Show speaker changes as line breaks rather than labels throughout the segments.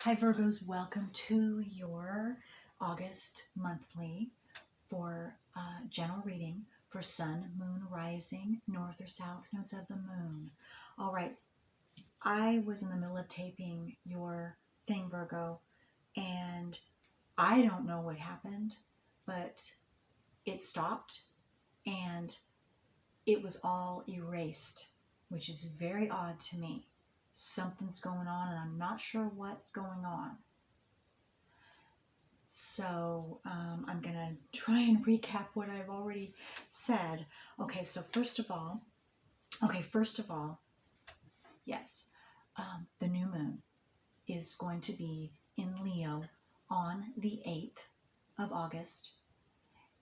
Hi Virgos, welcome to your August monthly for general reading for Sun, Moon, Rising, North or South nodes of the Moon. All right, I was in the middle of taping your thing, Virgo, and I don't know what happened, but it stopped and it was all erased, which is very odd to me. Something's going on and I'm not sure what's going on. So I'm going to try and recap what I've already said. Okay, so first of all, yes, the new moon is going to be in Leo on the 8th of August.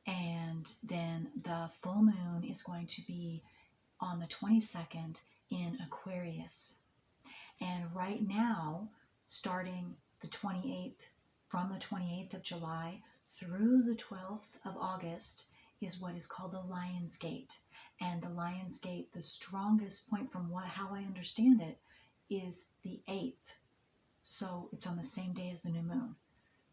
And then the full moon is going to be on the 22nd in Aquarius. And right now, starting the 28th, from the 28th of July through the 12th of August is what is called the Lion's Gate. And the Lion's Gate, the strongest point from how I understand it, is the 8th. So it's on the same day as the new moon.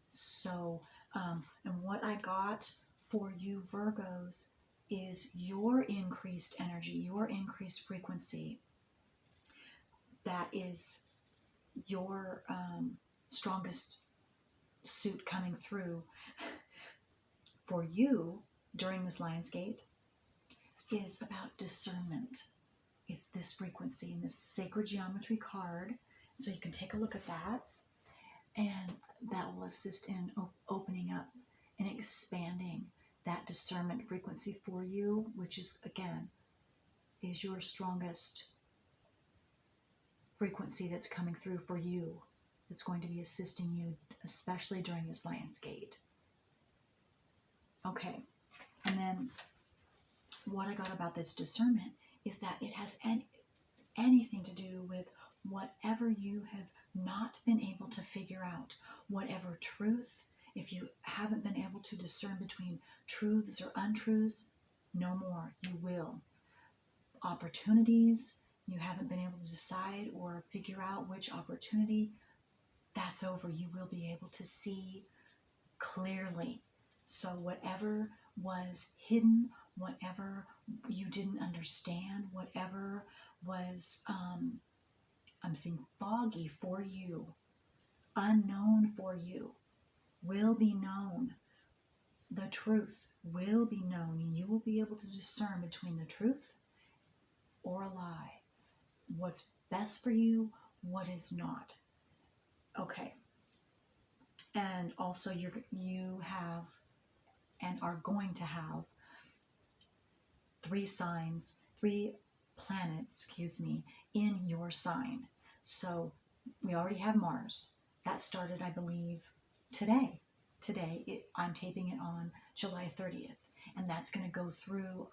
So, and what I got for you Virgos is your increased energy, your increased frequency. That is your strongest suit coming through for you during this Lion's Gate is about discernment. It's this frequency and this sacred geometry card. So you can take a look at that, and that will assist in opening up and expanding that discernment frequency for you, which is, again, is your strongest frequency that's coming through for you. It's going to be assisting you, especially during this Lion's Gate. Okay, and then what I got about this discernment is that it has anything to do with whatever you have not been able to figure out, whatever truth. If you haven't been able to discern between truths or untruths, no more, you will. Opportunities, you haven't been able to decide or figure out which opportunity, that's over. You will be able to see clearly. So whatever was hidden, whatever you didn't understand, whatever was, I'm seeing foggy for you, unknown for you, will be known. The truth will be known, and you will be able to discern between the truth or a lie. What's best for you, what is not. Okay. And also you have and are going to have three planets, in your sign. So we already have Mars. That started, I believe, today. I'm taping it on July 30th. And that's going to go through,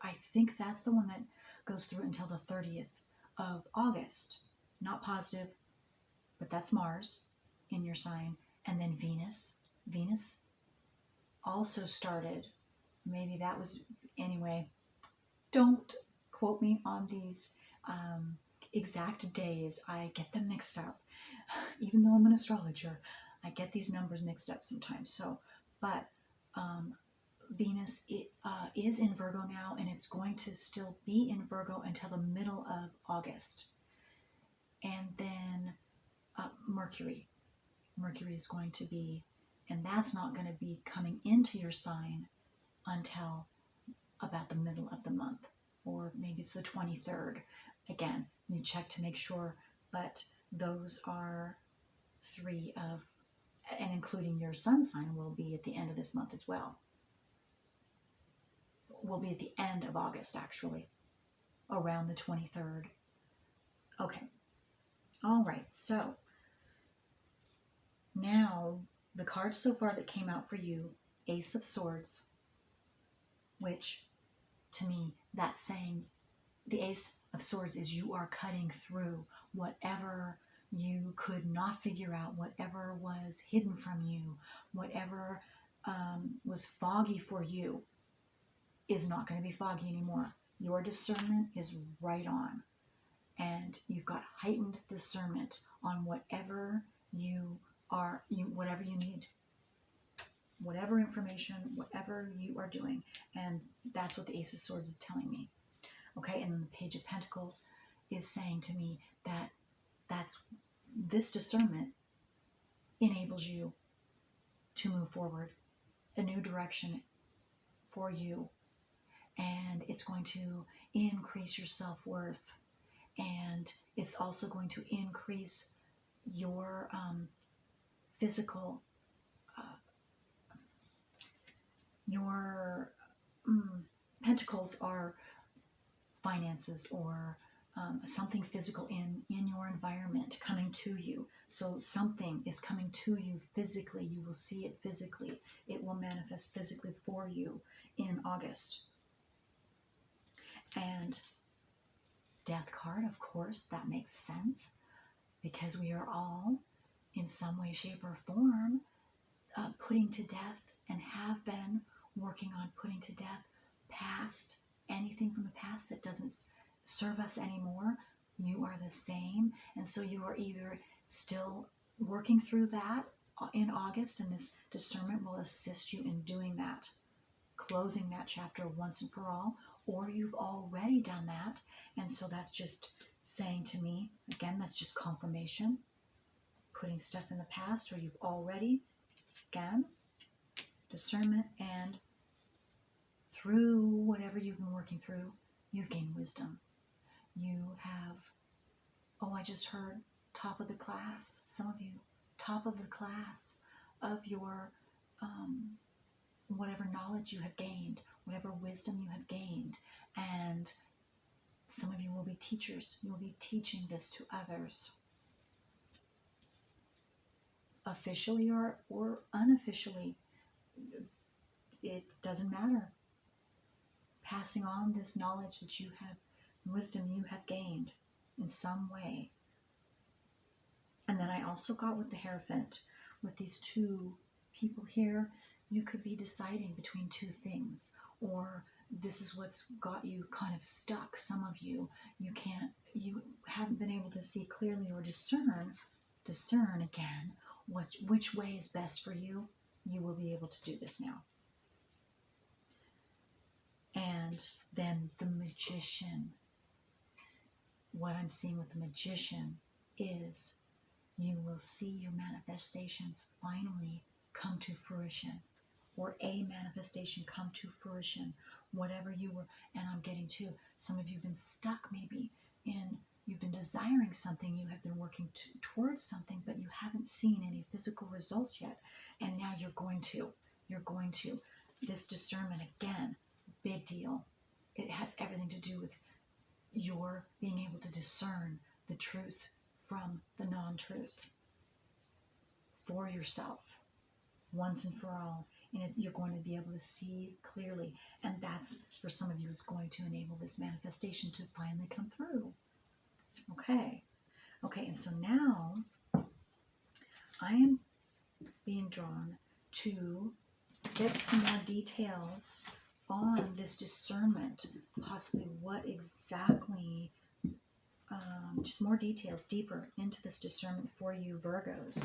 I think that's the one that goes through until the 30th of August. Not positive, but that's Mars in your sign. And then Venus also started, maybe that was, anyway, don't quote me on these exact days. I get them mixed up. Even though I'm an astrologer, I get these numbers mixed up sometimes. So, but Venus is in Virgo now, and it's going to still be in Virgo until the middle of August. And then Mercury is going to be, and that's not going to be coming into your sign until about the middle of the month, or maybe it's the 23rd. Again, you check to make sure, but those are three of, and including your sun sign will be at the end of this month as well. Will be at the end of August, actually, around the 23rd. Okay. All right. So now the cards so far that came out for you, Ace of Swords, which to me, that's saying the Ace of Swords is you are cutting through whatever you could not figure out, whatever was hidden from you, whatever was foggy for you is not going to be foggy anymore. Your discernment is right on. And you've got heightened discernment on whatever whatever you need, whatever information, whatever you are doing. And that's what the Ace of Swords is telling me. Okay, and then the Page of Pentacles is saying to me that this discernment enables you to move forward, a new direction for you, and it's going to increase your self-worth, and it's also going to increase your physical, your pentacles are finances or something physical in your environment coming to you. So something is coming to you physically. You will see it physically. It will manifest physically for you in August. And Death card, of course, that makes sense, because we are all in some way, shape, or form putting to death, and have been working on putting to death anything from the past that doesn't serve us anymore. You are the same, and so you are either still working through that in August, and this discernment will assist you in doing that, closing that chapter once and for all, or you've already done that, and so that's just saying to me, again, that's just confirmation, putting stuff in the past, or you've already, again, discernment, and through whatever you've been working through, you've gained wisdom. You have, I just heard top of the class, some of you, top of the class of your whatever knowledge you have gained, whatever wisdom you have gained. And some of you will be teachers. You'll be teaching this to others, officially or unofficially. It doesn't matter. Passing on this knowledge that you have, wisdom you have gained in some way. And then I also got with the Hierophant, with these two people here, you could be deciding between two things, or this is what's got you kind of stuck. Some of you, you haven't been able to see clearly or discern again which way is best for you. You will be able to do this now. And then the Magician. What I'm seeing with the Magician is you will see your manifestations finally come to fruition, or a manifestation come to fruition, whatever you were. And I'm getting to, some of you have been stuck maybe in, you've been desiring something, you have been working towards something, but you haven't seen any physical results yet. And now you're going to. This discernment, again, big deal. It has everything to do with your being able to discern the truth from the non-truth for yourself once and for all. And you're going to be able to see clearly. And that's, for some of you, is going to enable this manifestation to finally come through. Okay, and so now I am being drawn to get some more details on this discernment, possibly what exactly, just more details deeper into this discernment for you Virgos.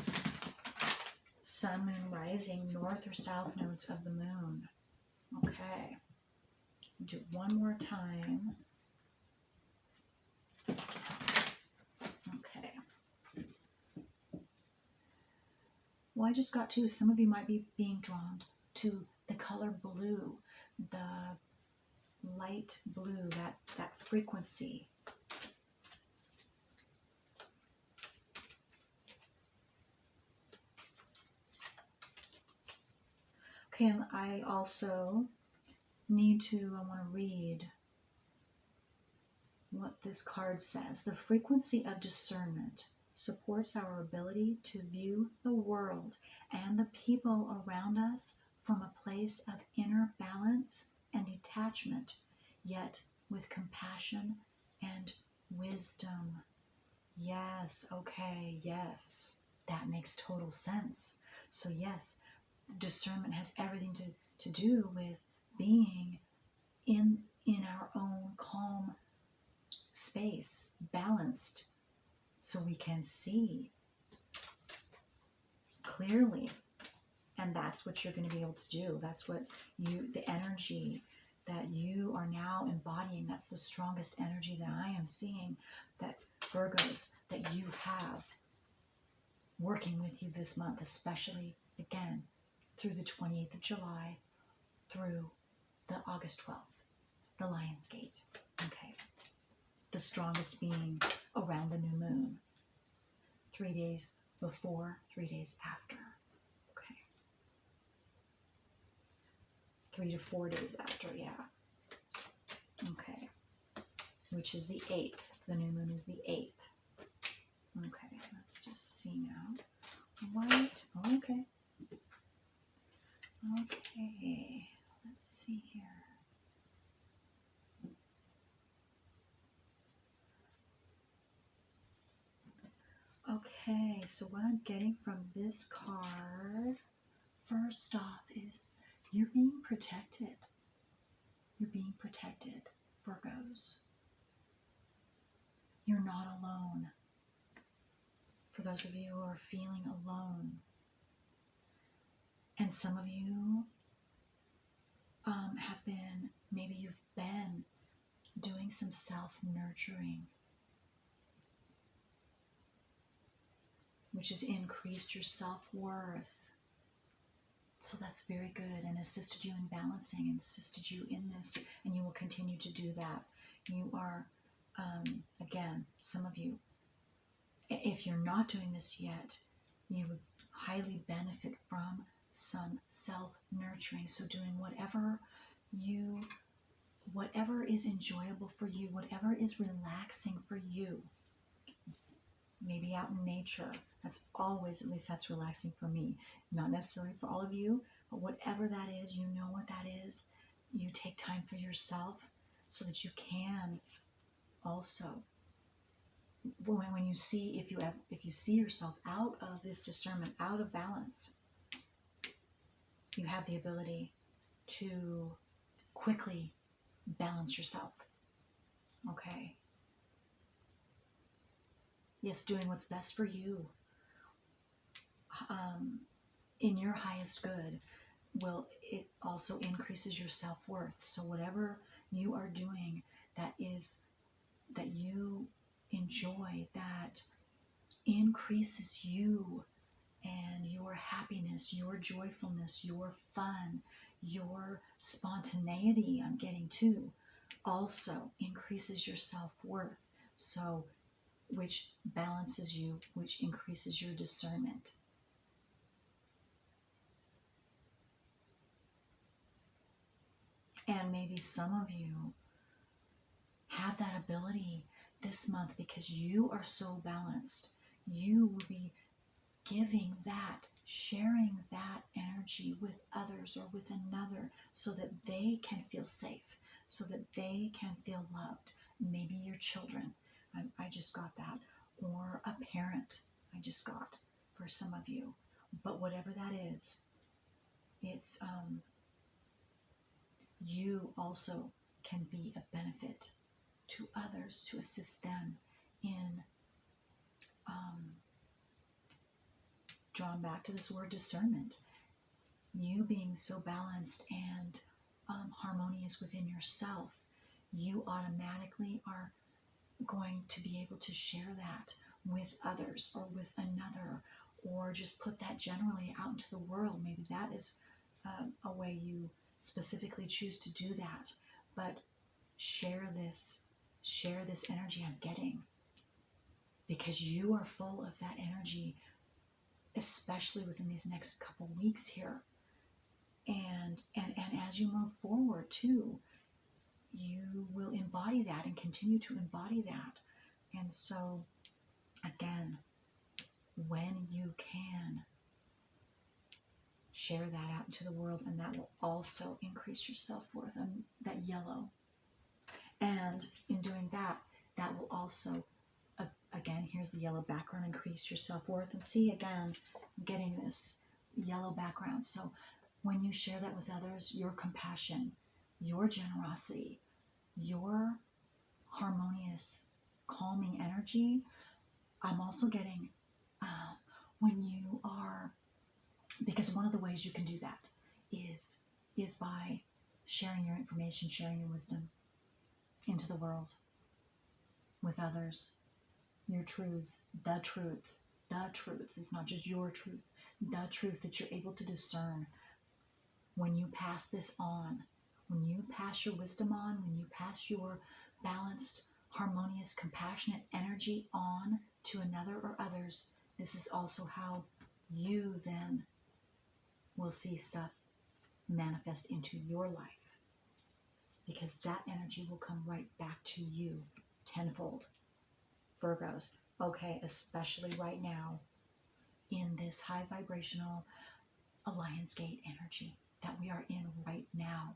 Sun, moon, rising, north or south nodes of the moon. Okay, do it one more time. Okay. Well, I just got to, some of you might be being drawn to the color blue, the light blue, that frequency. Okay, and I also I want to read what this card says. The frequency of discernment supports our ability to view the world and the people around us from a place of inner balance and detachment, yet with compassion and wisdom. Yes, okay, yes, that makes total sense. So yes, discernment has everything to do with being in our own calm space, balanced, so we can see. clearly. And that's what you're going to be able to do. That's what the energy that you are now embodying, that's the strongest energy that I am seeing, that Virgos, that you have working with you this month, especially, again, through the 28th of July, through the August 12th, the Lion's Gate. Okay. The strongest being around the new moon. 3 days before, 3 days after. Okay. 3 to 4 days after, yeah. Okay. Which is the 8th. The new moon is the 8th. Okay, let's just see now. What? Okay. Okay. Let's see here. Okay, so what I'm getting from this card, first off, is you're being protected. You're being protected, Virgos. You're not alone. For those of you who are feeling alone, and some of you have been, maybe you've been doing some self-nurturing, which has increased your self-worth. So that's very good, and assisted you in balancing, and assisted you in this, and you will continue to do that. You are, again, some of you, if you're not doing this yet, you would highly benefit from some self-nurturing. So doing whatever is enjoyable for you, whatever is relaxing for you. Maybe out in nature. That's always, at least that's relaxing for me. Not necessarily for all of you, but whatever that is, you know what that is. You take time for yourself so that you can also, when you see, if you see yourself out of this discernment, out of balance, you have the ability to quickly balance yourself. Okay. Yes, doing what's best for you, in your highest good, it also increases your self-worth. So whatever you are doing that you enjoy, that increases you and your happiness, your joyfulness, your fun, your spontaneity, I'm getting to, also increases your self-worth. So, which balances you, which increases your discernment. And maybe some of you have that ability this month because you are so balanced. You will be giving that, sharing that energy with others or with another so that they can feel safe, so that they can feel loved. Maybe your children, I just got that, or a parent, I just got for some of you. But whatever that is, it's you also can be a benefit to others, to assist them in drawn back to this word discernment. You being so balanced and harmonious within yourself, you automatically are going to be able to share that with others or with another, or just put that generally out into the world. Maybe that is a way you specifically choose to do that. But share this energy I'm getting, because you are full of that energy, especially within these next couple weeks here. And as you move forward too, you will embody that and continue to embody that. And so, again, when you can, share that out into the world, and that will also increase your self-worth, and that yellow. And in doing that, that will also, again, here's the yellow background, increase your self-worth. And see, again, I'm getting this yellow background. So when you share that with others, your compassion, your generosity, your harmonious, calming energy, I'm also getting when you are Because one of the ways you can do that is by sharing your information, sharing your wisdom into the world with others. Your truths, the truth. It's not just your truth. The truth that you're able to discern when you pass this on, when you pass your wisdom on, when you pass your balanced, harmonious, compassionate energy on to another or others. This is also how you then will see stuff manifest into your life, because that energy will come right back to you tenfold. Virgos, okay, especially right now in this high vibrational Alliance Gate energy that we are in right now.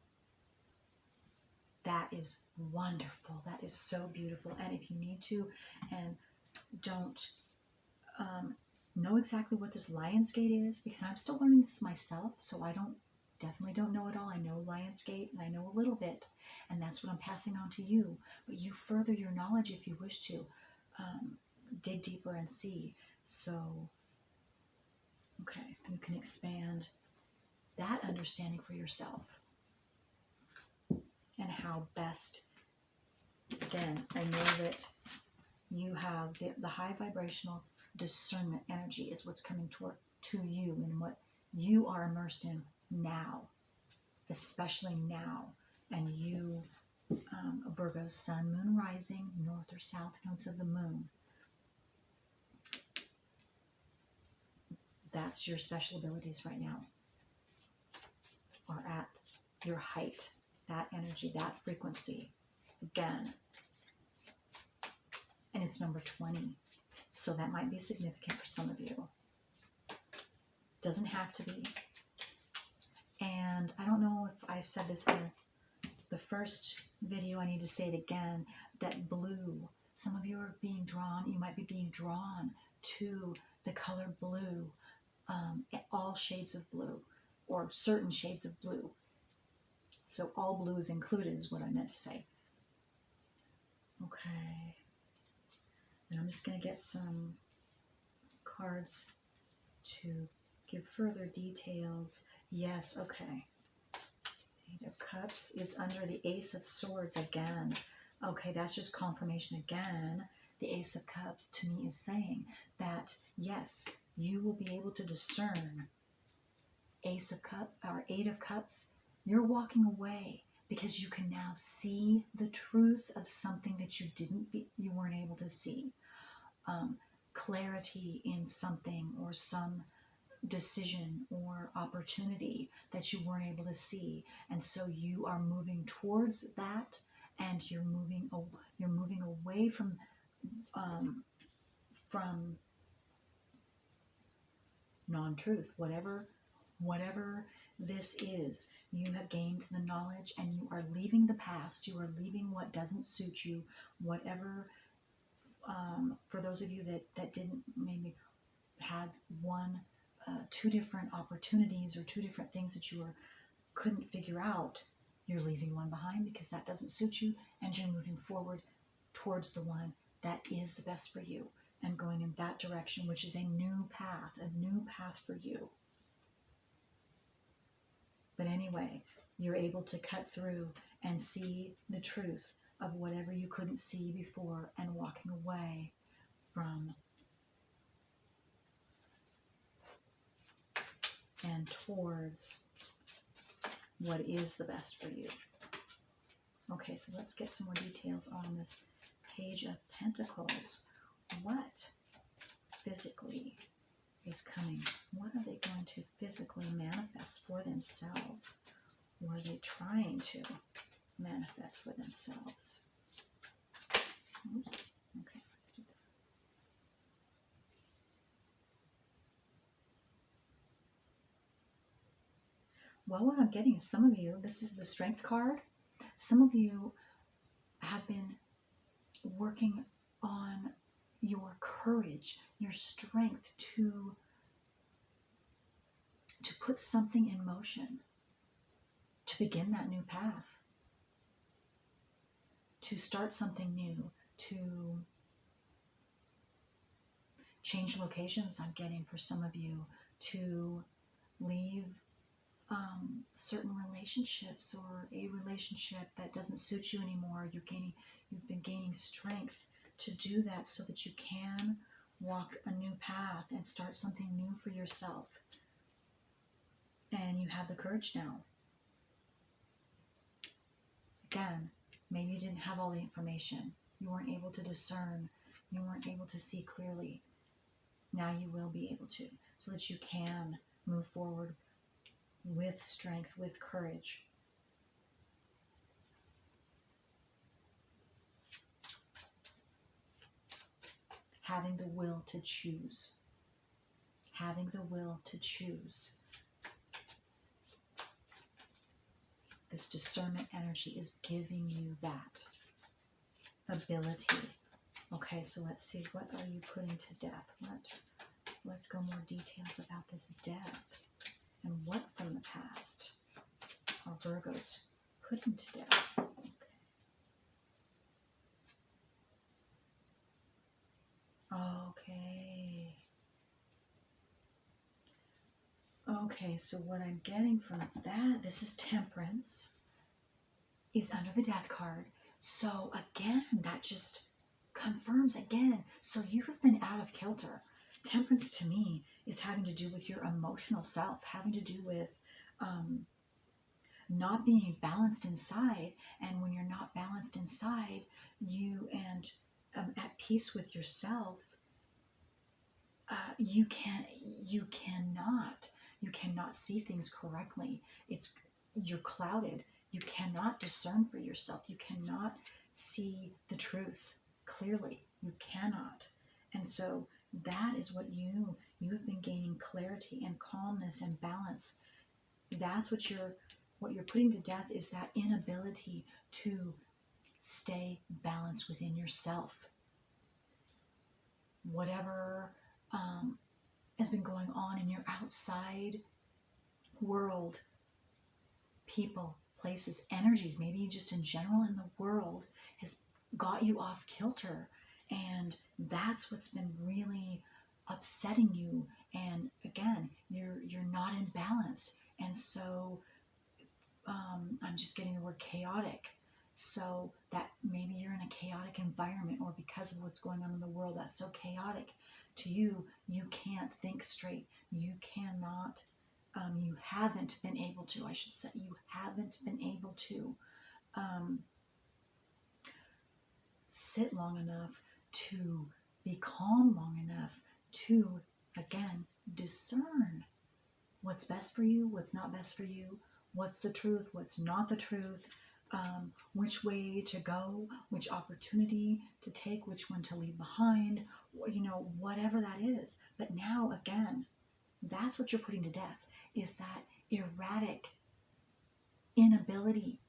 That is wonderful. That is so beautiful. And if you need to and don't know exactly what this Lionsgate is, because I'm still learning this myself, so I definitely don't know it all. I know Lionsgate and I know a little bit, and that's what I'm passing on to you. But you further your knowledge if you wish to dig deeper and see. So, okay, you can expand that understanding for yourself and how best. Again, I know that you have the high vibrational discernment energy is what's coming to you and what you are immersed in now, especially now. And you, Virgo, sun, moon, rising, north or south nodes of the moon. That's your special abilities right now, are at your height, that energy, that frequency. Again, and it's number 20. So that might be significant for some of you. Doesn't have to be. And I don't know if I said this in the first video, I need to say it again, that blue, some of you are being drawn, you might be being drawn to the color blue, all shades of blue, or certain shades of blue. So all blue is included is what I meant to say. Okay. And I'm just going to get some cards to give further details. Yes, okay. Eight of Cups is under the Ace of Swords again. Okay, that's just confirmation again. The Ace of Cups to me is saying that, yes, you will be able to discern Ace of Cups or Eight of Cups. You're walking away because you can now see the truth of something that you weren't able to see. Clarity in something or some decision or opportunity that you weren't able to see, and so you are moving towards that, and you're moving away from non-truth, whatever this is. You have gained the knowledge and you are leaving the past. You are leaving what doesn't suit you, whatever. For those of you that didn't maybe had two different opportunities or two different things that you couldn't figure out, you're leaving one behind because that doesn't suit you, and you're moving forward towards the one that is the best for you and going in that direction, which is a new path for you. But anyway, you're able to cut through and see the truth of whatever you couldn't see before, and walking away from and towards what is the best for you. Okay, so let's get some more details on this Page of Pentacles. What physically is coming? What are they going to physically manifest for themselves? Or are they trying to manifest for themselves? Oops. Okay, let's do that. Well, what I'm getting is some of you, this is the Strength card. Some of you have been working on your courage, your strength to put something in motion, to begin that new path, to start something new, to change locations, I'm getting for some of you, to leave certain relationships, or a relationship that doesn't suit you anymore. You've been gaining strength to do that so that you can walk a new path and start something new for yourself. And you have the courage now. Again, maybe you didn't have all the information. You weren't able to discern. You weren't able to see clearly. Now you will be able to, so that you can move forward with strength, with courage. Having the will to choose. Having the will to choose. This discernment energy is giving you that ability. Okay, so let's see. What are you putting to death? Let's go more details about this death. And what from the past are Virgos putting to death? Okay. Okay, so what I'm getting from that, this is Temperance, is under the death card. So again, that just confirms again. So you have been out of kilter. Temperance to me is having to do with your emotional self, having to do with not being balanced inside. And when you're not balanced inside, you and at peace with yourself, you cannot see things correctly. You're clouded. You cannot discern for yourself. You cannot see the truth clearly. You cannot. And so that is what you have been gaining clarity and calmness and balance. That's what you're putting to death, is that inability to stay balanced within yourself. Whatever has been going on in your outside world, people, places, energies, maybe just in general in the world, has got you off kilter. And that's what's been really upsetting you. And again, you're not in balance. And so I'm just getting the word chaotic. So that maybe you're in a chaotic environment, or because of what's going on in the world that's so chaotic to you, you can't think straight. You cannot, you haven't been able to, I should say, you haven't been able to sit long enough, to be calm long enough, to, again, discern what's best for you, what's not best for you, what's the truth, what's not the truth, which way to go, which opportunity to take, which one to leave behind, whatever that is. But now, again, that's what you're putting to death, is that erratic inability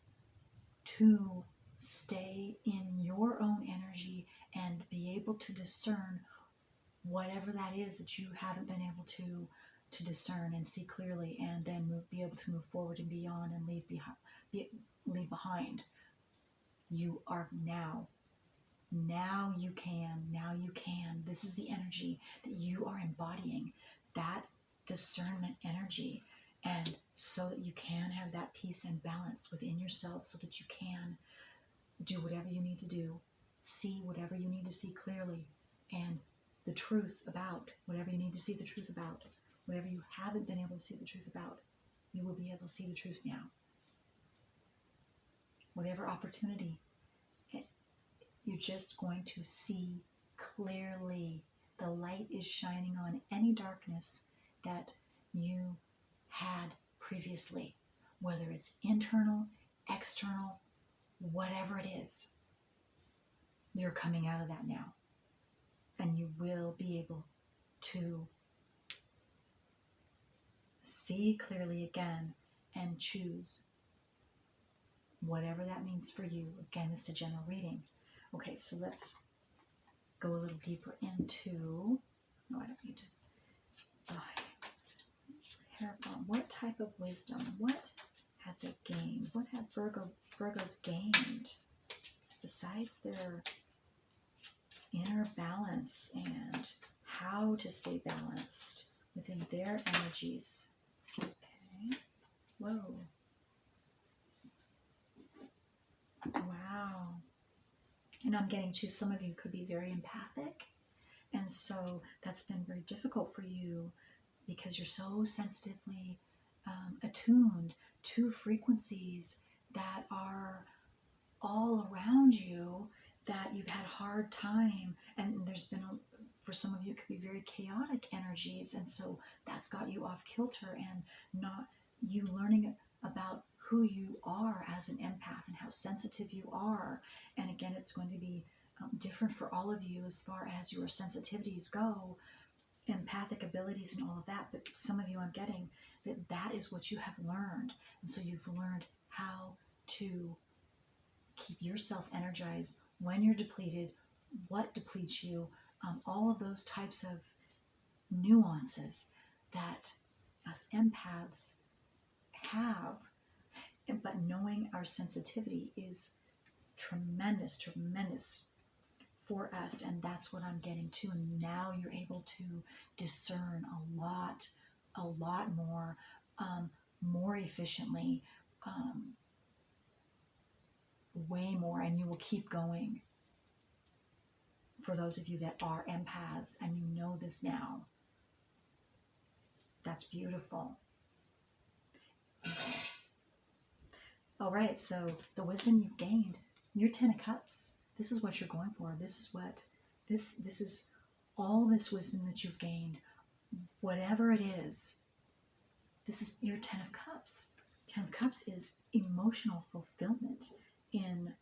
to stay in your own energy and be able to discern whatever that is that you haven't been able to discern and see clearly, and then be able to move forward and beyond and leave behind. You are now you can. This is the energy that you are embodying, that discernment energy, and so that you can have that peace and balance within yourself, so that you can do whatever you need to do, see whatever you need to see clearly, and the truth about whatever you need to see the truth about. Whatever you haven't been able to see the truth about, you will be able to see the truth now. Whatever opportunity, you're just going to see clearly. The light is shining on any darkness that you had previously, whether it's internal, external, whatever it is. You're coming out of that now, and you will be able to see clearly again and choose whatever that means for you. Again, this is a general reading. Okay, so let's go a little deeper into, no, I don't need to, what type of wisdom, what have they gained? What have Virgos gained besides their inner balance and how to stay balanced within their energies? Okay. Whoa. Wow. And I'm getting to some of you could be very empathic. And so that's been very difficult for you because you're so sensitively attuned to frequencies that are all around you that you've had a hard time. And there's been, for some of you, it could be very chaotic energies. And so that's got you off kilter and not you learning about who you are as an empath and how sensitive you are. And again, it's going to be different for all of you as far as your sensitivities go, empathic abilities and all of that. But some of you, I'm getting that that is what you have learned. And so you've learned how to keep yourself energized when you're depleted, what depletes you, all of those types of nuances that us empaths have. But knowing our sensitivity is tremendous, tremendous for us. And that's what I'm getting to. And now you're able to discern a lot more, more efficiently, way more, and you will keep going. For those of you that are empaths and you know this now, that's beautiful. Okay. All right, so the wisdom you've gained, your 10 of Cups, this is what you're going for. This is all this wisdom that you've gained, whatever it is. This is your 10 of Cups. 10 of Cups is emotional fulfillment in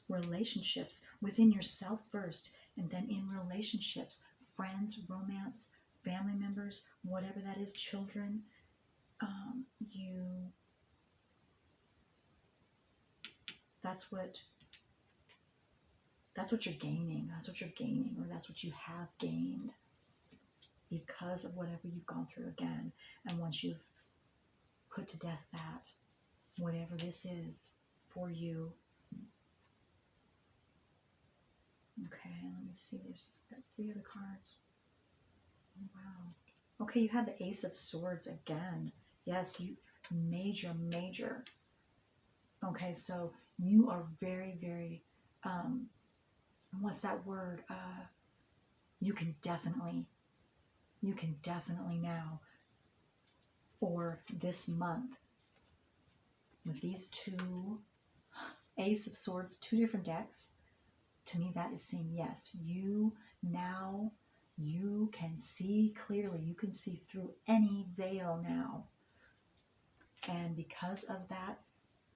relationships, within yourself first, and then in relationships, friends, romance, family members, whatever that is, children. That's what you're gaining. That's what you're gaining, or that's what you have gained because of whatever you've gone through again. And once you've put to death that, whatever this is for you. Okay, let me see. There's got 3 other cards. Oh, wow. Okay, you have the Ace of Swords again. Yes, you major. Okay, so you are very, very, what's that word? You can definitely now, for this month, with these 2 Ace of Swords, 2 different decks, to me that is saying yes, you can see clearly, you can see through any veil now. And because of that,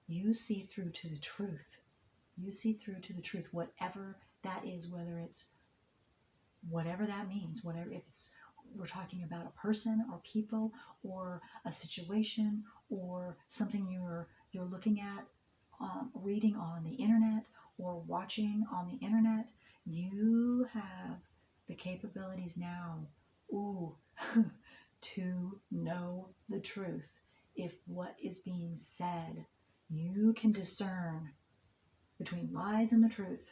you see through to the truth. You see through to the truth, whatever that is, whether it's whatever that means, whatever, if it's, we're talking about a person or people or a situation or something you're looking at, reading on the internet or watching on the internet, you have the capabilities now, to know the truth. If what is being said, you can discern between lies and the truth.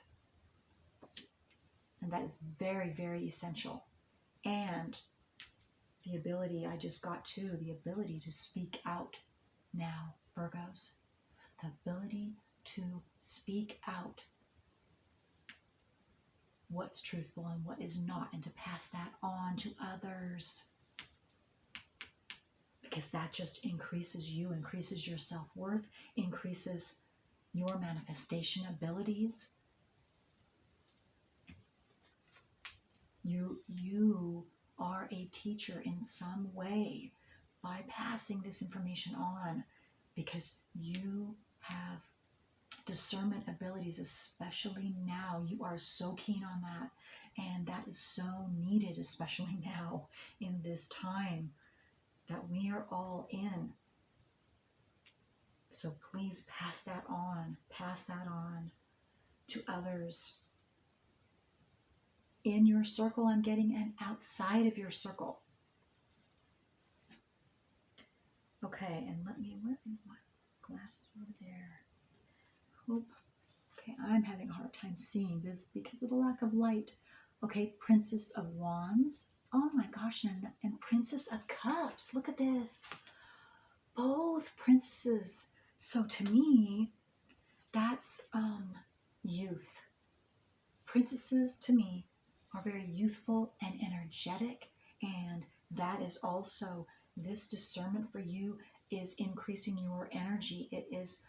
And that is very, very essential. And the ability, I just got to, the ability to speak out now, Virgos. The ability to speak out what's truthful and what is not, and to pass that on to others. Because that just increases you, increases your self-worth, increases your manifestation abilities. You are a teacher in some way by passing this information on, because you have discernment abilities, especially now. You are so keen on that, and that is so needed, especially now in this time that we are all in. So please pass that on to others in your circle, I'm getting, and outside of your circle. Okay, and where is my glasses over there? Okay, I'm having a hard time seeing this because of the lack of light. Okay, Princess of Wands. Oh my gosh, and Princess of Cups. Look at this. both princesses. So to me, that's youth. Princesses to me are very youthful and energetic, and that is also this discernment for you is increasing your energy. It is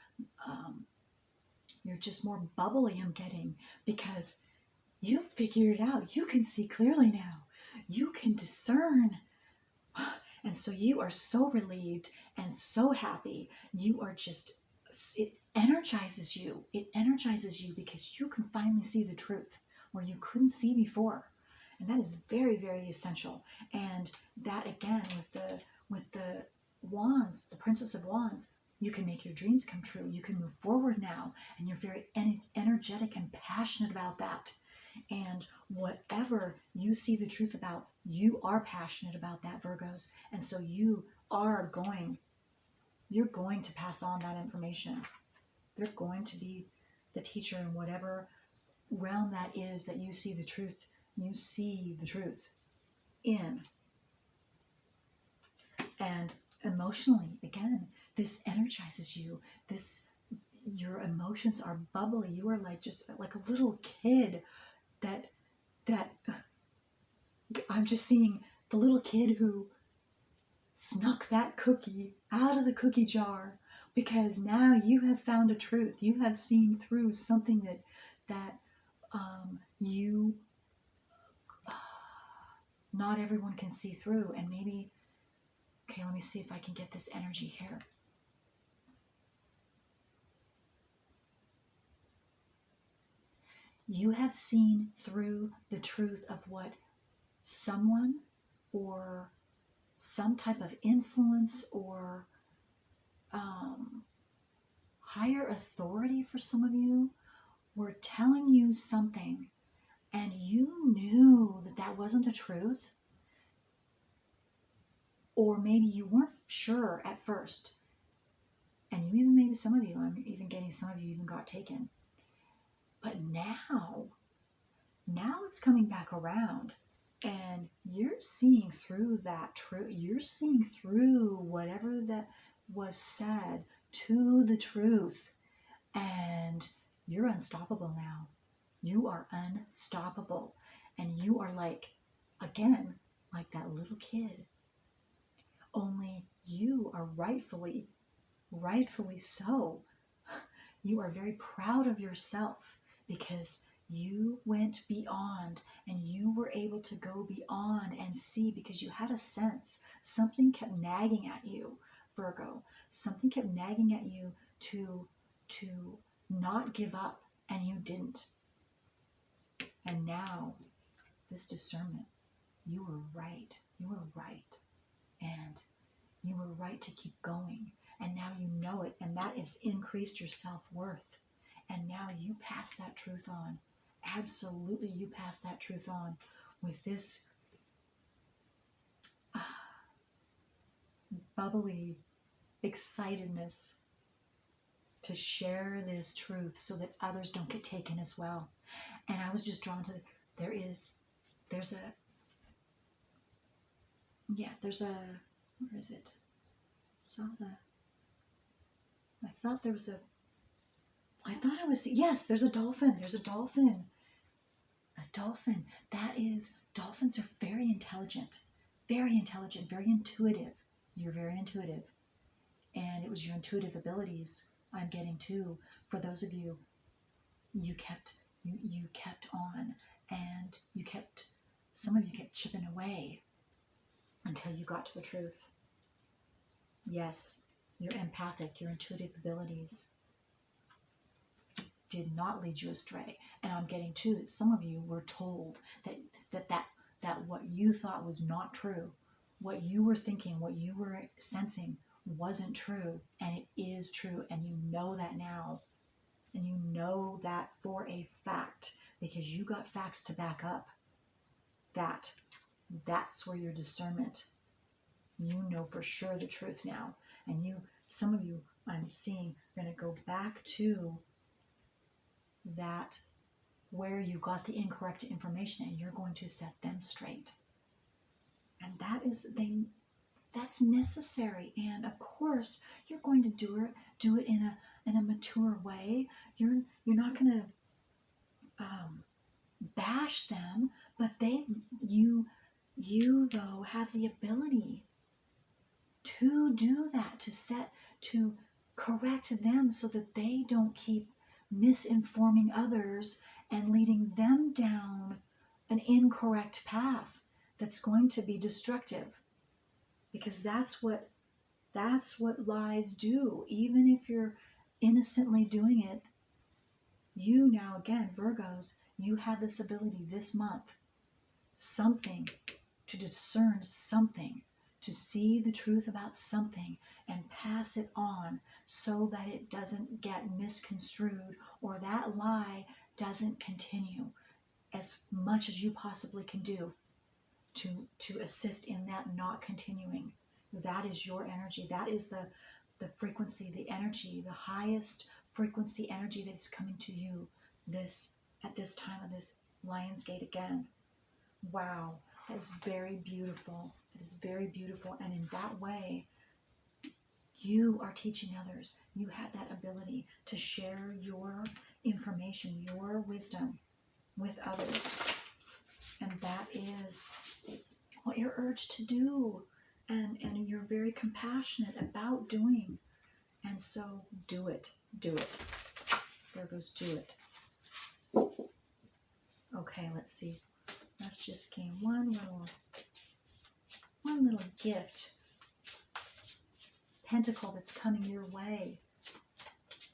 you're just more bubbly, I'm getting, because you figured it out. You can see clearly now. You can discern. And so you are so relieved and so happy. You are just, it energizes you. It energizes you because you can finally see the truth where you couldn't see before. And that is very, very essential. And that again, with the wands, the Princess of Wands, you can make your dreams come true. You can move forward now, and you're very energetic and passionate about that. And whatever you see the truth about, you are passionate about that, Virgos. And so you're going to pass on that information. They're going to be the teacher in whatever realm that is that you see the truth. You see the truth in. And emotionally, again, this energizes you. Your emotions are bubbly. You are like just like a little kid that I'm just seeing the little kid who snuck that cookie out of the cookie jar because now you have found a truth. You have seen through something that you not everyone can see through. And maybe, okay, let me see if I can get this energy here. You have seen through the truth of what someone or some type of influence or higher authority for some of you were telling you something, and you knew that that wasn't the truth, or maybe you weren't sure at first, and you even, maybe some of you, I'm even getting some of you even got taken, but now it's coming back around, and you're seeing through that truth. You're seeing through whatever that was said to the truth, and you're unstoppable now. You are unstoppable, and you are like, again, like that little kid, only you are rightfully so. You are very proud of yourself because you went beyond, and you were able to go beyond and see, because you had a sense. Something kept nagging at you, Virgo. Something kept nagging at you to not give up, and you didn't. And now, this discernment, you were right. You were right. And you were right to keep going. And now you know it, and that has increased your self-worth. And now you pass that truth on. Absolutely, you pass that truth on with this bubbly excitedness to share this truth so that others don't get taken as well. And I was just drawn to, there's a, where is it? Yes, there's a dolphin. There's a dolphin. A dolphin. Dolphins are very intelligent, very intuitive. You're very intuitive. And it was your intuitive abilities I'm getting too. For those of you, you kept on, and some of you kept chipping away until you got to the truth. Yes, your empathic, your intuitive abilities did not lead you astray. And I'm getting too that some of you were told that what you thought was not true, what you were thinking, what you were sensing wasn't true, and it is true, and you know that now. And you know that for a fact because you got facts to back up that. That's where your discernment, you know for sure the truth now. And some of you, I'm seeing, are going to go back to that where you got the incorrect information, and you're going to set them straight. And that is, That's necessary. And of course, you're going to do it in a mature way. You're not going to bash them, but you though have the ability to do that, to correct them so that they don't keep misinforming others and leading them down an incorrect path that's going to be destructive, because that's what lies do. Even if you're innocently doing it, you now, again, Virgos, you have this ability this month, something, to discern something, to see the truth about something and pass it on so that it doesn't get misconstrued or that lie doesn't continue, as much as you possibly can do to assist in that not continuing. That is your energy. That is the frequency, the energy, the highest frequency energy that is coming to you at this time of this Lion's Gate again. Wow, that is very beautiful. That is very beautiful. And in that way, you are teaching others. You have that ability to share your information, your wisdom with others. And that is what you're urged to do. And you're very compassionate about doing. And so do it. Do it. Virgos, do it. Okay, let's see. Let's just gain one little gift. Pentacle that's coming your way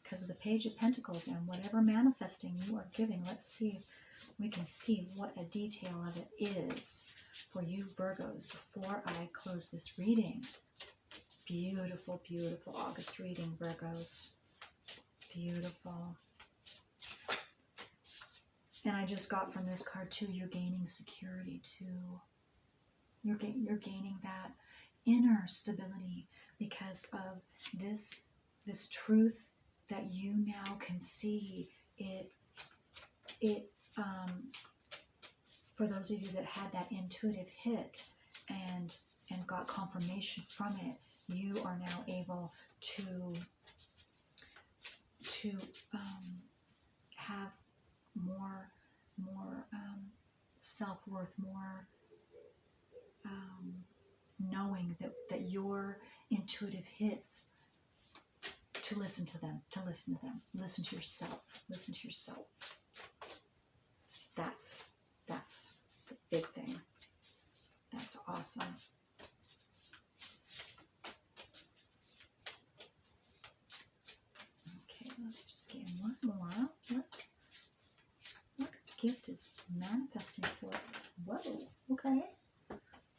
because of the Page of Pentacles and whatever manifesting you are giving. Let's see if we can see what a detail of it is for you Virgos before I close this reading. Beautiful, beautiful August reading, Virgos. Beautiful. And I just got from this card too, you're gaining security too. You're gaining that inner stability because of this truth that you now can see. It for those of you that had that intuitive hit and got confirmation from it, you are now able to have more self-worth, more knowing that your intuitive hits, to listen to them, listen to yourself, That's the big thing. That's awesome. Okay, let's just get one more. What gift is manifesting for? Whoa, okay.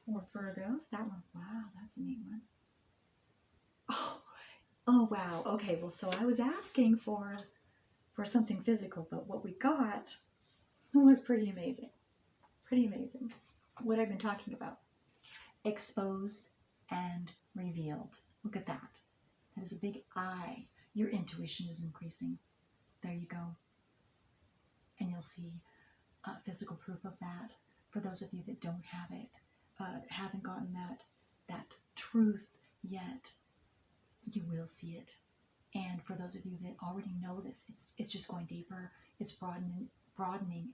For Virgos, that one. Wow, that's a neat one. Oh wow. Okay, well, so I was asking for something physical, but what we got was pretty amazing. Pretty amazing. What I've been talking about. Exposed and revealed. Look at that. That is a big I. Your intuition is increasing. There you go. And you'll see physical proof of that. For those of you that don't have it, haven't gotten that truth yet, you will see it. And for those of you that already know this, it's just going deeper. It's broadening,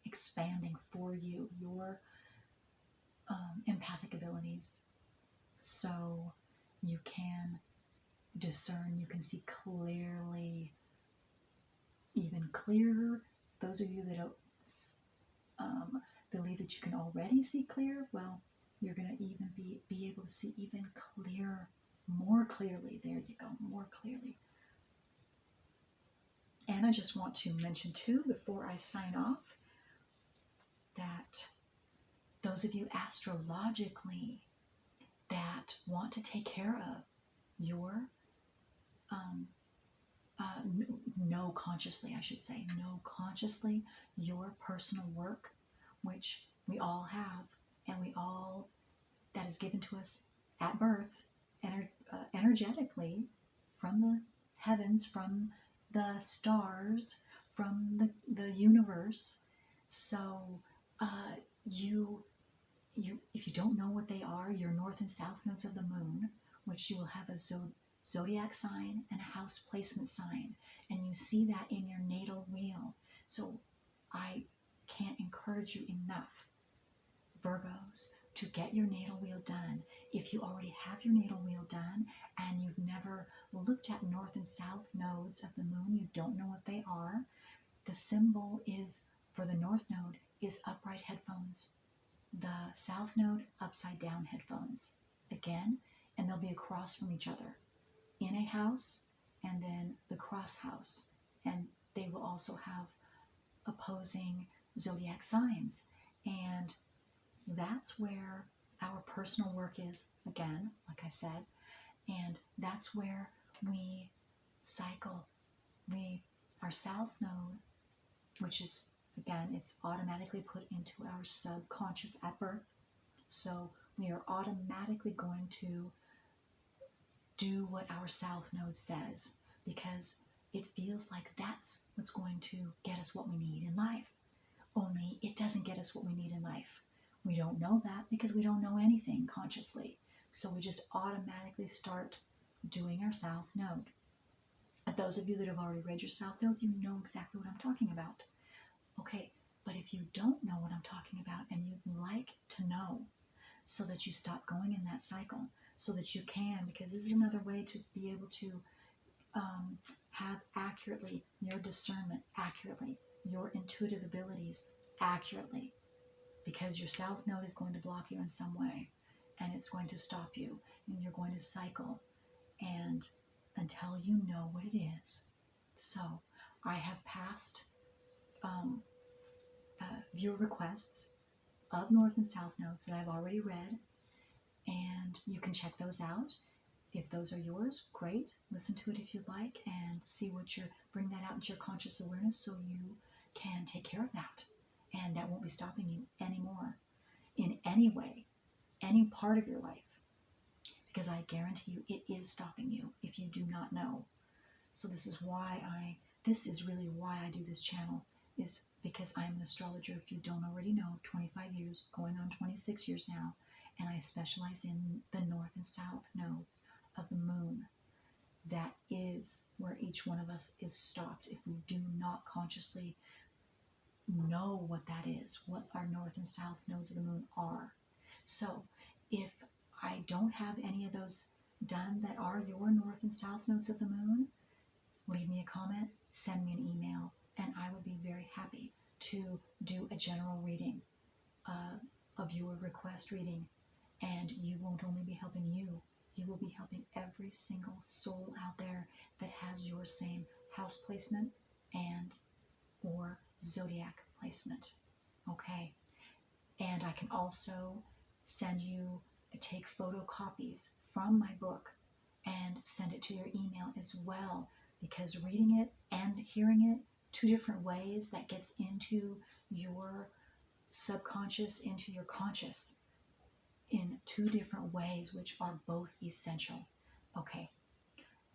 expanding for you, your empathic abilities. So you can discern, you can see clearly, even clearer. Those of you that don't believe that you can already see clear, well, you're going to even be able to see even clearer, more clearly. There you go, more clearly. And I just want to mention too, before I sign off, that those of you astrologically that want to take care of your, know consciously, your personal work, which we all have, and that is given to us at birth, energetically, from the heavens, from the stars, from the universe. So you if you don't know what they are, your north and south nodes of the moon, which you will have a zodiac sign and a house placement sign, and you see that in your natal wheel. So I can't encourage you enough, Virgos, to get your natal wheel done. If you already have your natal wheel done and you've never looked at north and south nodes of the moon, you don't know what they are, the symbol is for the north node is upright headphones. The south node, upside down headphones. Again, and they'll be across from each other in a house and then the cross house. And they will also have opposing zodiac signs. And that's where our personal work is, again, like I said. And that's where we cycle. Our south node, which is, again, it's automatically put into our subconscious at birth. So we are automatically going to do what our south node says, because it feels like that's what's going to get us what we need in life. Only it doesn't get us what we need in life. We don't know that because we don't know anything consciously. So we just automatically start doing our south node. And those of you that have already read your south node, you know exactly what I'm talking about. Okay, but if you don't know what I'm talking about and you'd like to know, so that you stop going in that cycle, so that you can, because this is another way to be able to have accurately your discernment, accurately your intuitive abilities, accurately, because your south node is going to block you in some way, and it's going to stop you, and you're going to cycle, and until you know what it is. So I have passed viewer requests of north and south nodes that I've already read, and you can check those out. If those are yours, great. Listen to it if you'd like, and see what bring that out into your conscious awareness so you can take care of that, and that won't be stopping you anymore in any way, any part of your life, because I guarantee you it is stopping you if you do not know. So this is really why I do this channel, is because I'm an astrologer, if you don't already know, 25 years, going on 26 years now, and I specialize in the north and south nodes of the moon. That is where each one of us is stopped if we do not consciously know what that is, what our north and south nodes of the moon are. So if I don't have any of those done that are your north and south nodes of the moon, leave me a comment, send me an email, and I would be very happy to do a general reading, a viewer request reading. And you won't only be helping you, you will be helping every single soul out there that has your same house placement and or zodiac placement. Okay. And I can also send you, take photocopies from my book and send it to your email as well, because reading it and hearing it, two different ways, that gets into your subconscious, into your conscious, in two different ways, which are both essential. Okay,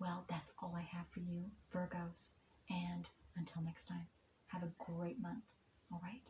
well, that's all I have for you, Virgos. And until next time, have a great month. All right?